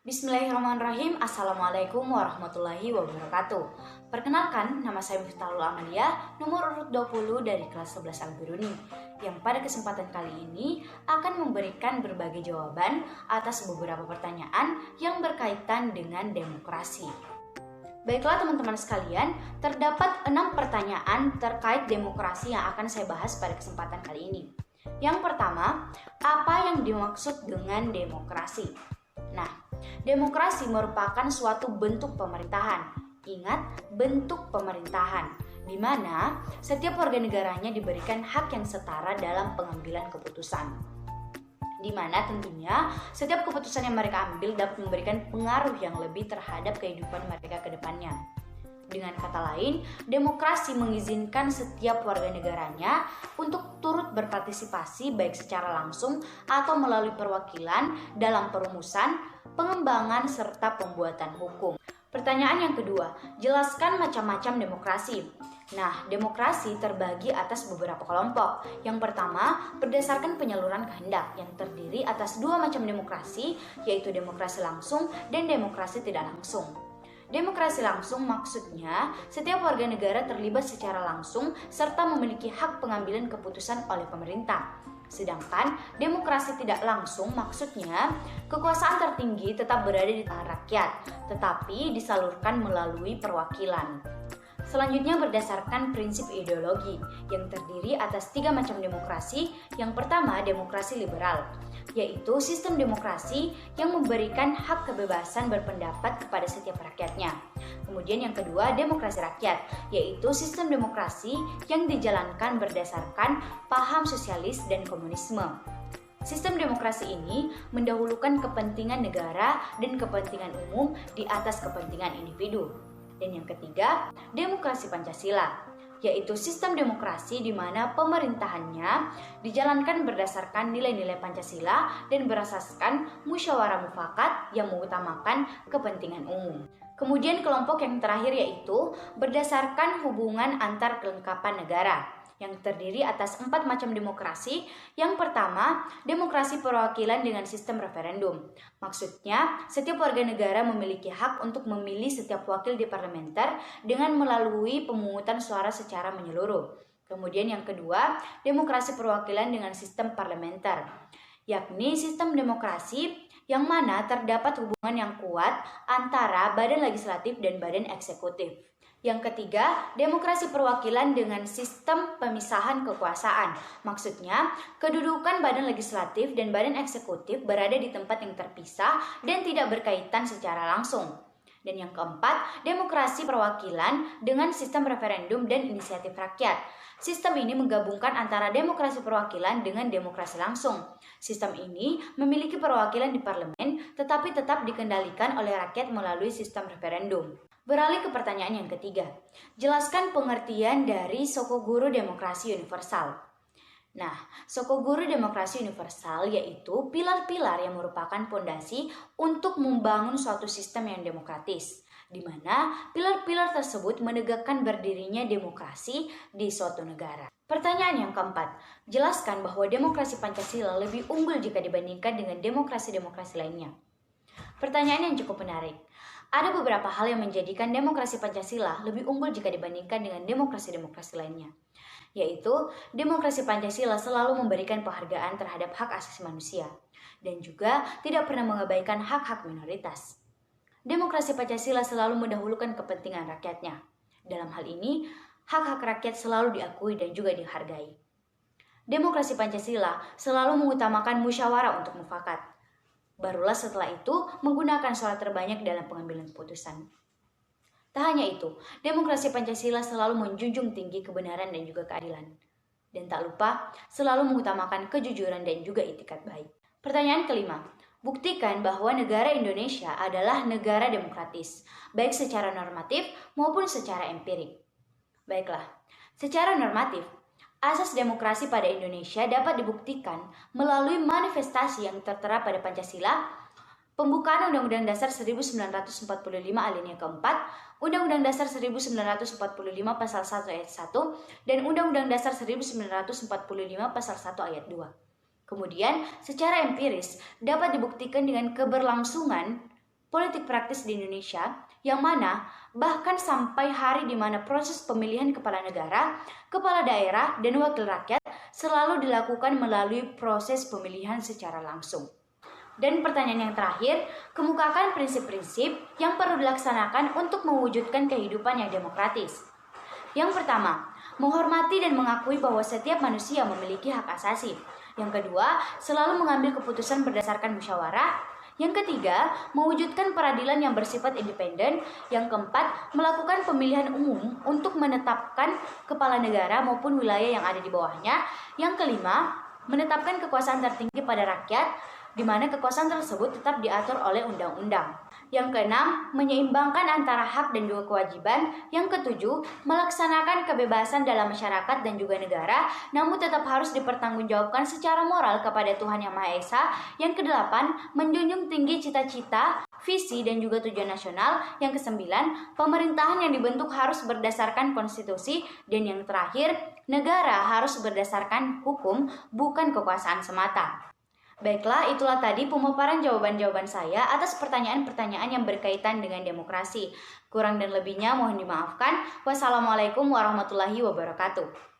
Bismillahirrahmanirrahim. Assalamualaikum warahmatullahi wabarakatuh. Perkenalkan, nama saya Miftahul Amalia, nomor urut 20 dari kelas 11 Al-Biruni, yang pada kesempatan kali ini akan memberikan berbagai jawaban atas beberapa pertanyaan yang berkaitan dengan demokrasi. Baiklah teman-teman sekalian, terdapat 6 pertanyaan terkait demokrasi yang akan saya bahas pada kesempatan kali ini. Yang pertama, apa yang dimaksud dengan demokrasi? Nah, demokrasi merupakan suatu bentuk pemerintahan. Ingat, bentuk pemerintahan, di mana setiap warga negaranya diberikan hak yang setara dalam pengambilan keputusan. Di mana tentunya setiap keputusan yang mereka ambil dapat memberikan pengaruh yang lebih terhadap kehidupan mereka ke depannya. Dengan kata lain, demokrasi mengizinkan setiap warga negaranya untuk turut berpartisipasi baik secara langsung atau melalui perwakilan dalam perumusan, pengembangan, serta pembuatan hukum. Pertanyaan yang kedua, jelaskan macam-macam demokrasi. Nah, demokrasi terbagi atas beberapa kelompok. Yang pertama, berdasarkan penyaluran kehendak yang terdiri atas 2 macam demokrasi, yaitu demokrasi langsung dan demokrasi tidak langsung. Demokrasi langsung maksudnya setiap warga negara terlibat secara langsung serta memiliki hak pengambilan keputusan oleh pemerintah. Sedangkan demokrasi tidak langsung maksudnya kekuasaan tertinggi tetap berada di tangan rakyat, tetapi disalurkan melalui perwakilan. Selanjutnya berdasarkan prinsip ideologi yang terdiri atas 3 macam demokrasi. Yang pertama, demokrasi liberal, yaitu sistem demokrasi yang memberikan hak kebebasan berpendapat kepada setiap rakyatnya. Kemudian yang kedua, demokrasi rakyat, yaitu sistem demokrasi yang dijalankan berdasarkan paham sosialis dan komunisme. Sistem demokrasi ini mendahulukan kepentingan negara dan kepentingan umum di atas kepentingan individu. Dan yang ketiga, demokrasi Pancasila, yaitu sistem demokrasi di mana pemerintahannya dijalankan berdasarkan nilai-nilai Pancasila dan berasaskan musyawarah mufakat yang mengutamakan kepentingan umum. Kemudian kelompok yang terakhir yaitu berdasarkan hubungan antar kelengkapan negara yang terdiri atas 4 macam demokrasi. Yang pertama, demokrasi perwakilan dengan sistem referendum. Maksudnya, setiap warga negara memiliki hak untuk memilih setiap wakil di parlementer dengan melalui pemungutan suara secara menyeluruh. Kemudian yang kedua, demokrasi perwakilan dengan sistem parlementer, yakni sistem demokrasi yang mana terdapat hubungan yang kuat antara badan legislatif dan badan eksekutif. Yang ketiga, demokrasi perwakilan dengan sistem pemisahan kekuasaan. Maksudnya, kedudukan badan legislatif dan badan eksekutif berada di tempat yang terpisah dan tidak berkaitan secara langsung. Dan yang keempat, demokrasi perwakilan dengan sistem referendum dan inisiatif rakyat. Sistem ini menggabungkan antara demokrasi perwakilan dengan demokrasi langsung. Sistem ini memiliki perwakilan di parlemen, tetapi tetap dikendalikan oleh rakyat melalui sistem referendum. Beralih ke pertanyaan yang ketiga, jelaskan pengertian dari Sokoguru Demokrasi Universal. Nah, Sokoguru Demokrasi Universal yaitu pilar-pilar yang merupakan fondasi untuk membangun suatu sistem yang demokratis, di mana pilar-pilar tersebut menegakkan berdirinya demokrasi di suatu negara. Pertanyaan yang keempat, jelaskan bahwa demokrasi Pancasila lebih unggul jika dibandingkan dengan demokrasi-demokrasi lainnya. Pertanyaan yang cukup menarik. Ada beberapa hal yang menjadikan demokrasi Pancasila lebih unggul jika dibandingkan dengan demokrasi-demokrasi lainnya, yaitu demokrasi Pancasila selalu memberikan penghargaan terhadap hak asasi manusia dan juga tidak pernah mengabaikan hak-hak minoritas. Demokrasi Pancasila selalu mendahulukan kepentingan rakyatnya. Dalam hal ini, hak-hak rakyat selalu diakui dan juga dihargai. Demokrasi Pancasila selalu mengutamakan musyawarah untuk mufakat. Barulah setelah itu menggunakan suara terbanyak dalam pengambilan keputusan. Tak hanya itu, demokrasi Pancasila selalu menjunjung tinggi kebenaran dan juga keadilan. Dan tak lupa, selalu mengutamakan kejujuran dan juga itikat baik. Pertanyaan kelima, buktikan bahwa negara Indonesia adalah negara demokratis, baik secara normatif maupun secara empirik. Baiklah, secara normatif, asas demokrasi pada Indonesia dapat dibuktikan melalui manifestasi yang tertera pada Pancasila, pembukaan Undang-Undang Dasar 1945 alinea keempat, Undang-Undang Dasar 1945 pasal 1 ayat 1, dan Undang-Undang Dasar 1945 pasal 1 ayat 2. Kemudian, secara empiris dapat dibuktikan dengan keberlangsungan politik praktis di Indonesia, yang mana bahkan sampai hari di mana proses pemilihan kepala negara, kepala daerah, dan wakil rakyat selalu dilakukan melalui proses pemilihan secara langsung. Dan pertanyaan yang terakhir, kemukakan prinsip-prinsip yang perlu dilaksanakan untuk mewujudkan kehidupan yang demokratis. Yang pertama, menghormati dan mengakui bahwa setiap manusia memiliki hak asasi. Yang kedua, selalu mengambil keputusan berdasarkan musyawarah. Yang ketiga, mewujudkan peradilan yang bersifat independen. Yang keempat, melakukan pemilihan umum untuk menetapkan kepala negara maupun wilayah yang ada di bawahnya. Yang kelima, menetapkan kekuasaan tertinggi pada rakyat, di mana kekuasaan tersebut tetap diatur oleh undang-undang. Yang keenam, menyeimbangkan antara hak dan juga kewajiban. Yang ketujuh, melaksanakan kebebasan dalam masyarakat dan juga negara, namun tetap harus dipertanggungjawabkan secara moral kepada Tuhan Yang Maha Esa. Yang kedelapan, menjunjung tinggi cita-cita, visi, dan juga tujuan nasional. Yang kesembilan, pemerintahan yang dibentuk harus berdasarkan konstitusi. Dan yang terakhir, negara harus berdasarkan hukum, bukan kekuasaan semata. Baiklah, itulah tadi pemaparan jawaban-jawaban saya atas pertanyaan-pertanyaan yang berkaitan dengan demokrasi. Kurang dan lebihnya mohon dimaafkan. Wassalamualaikum warahmatullahi wabarakatuh.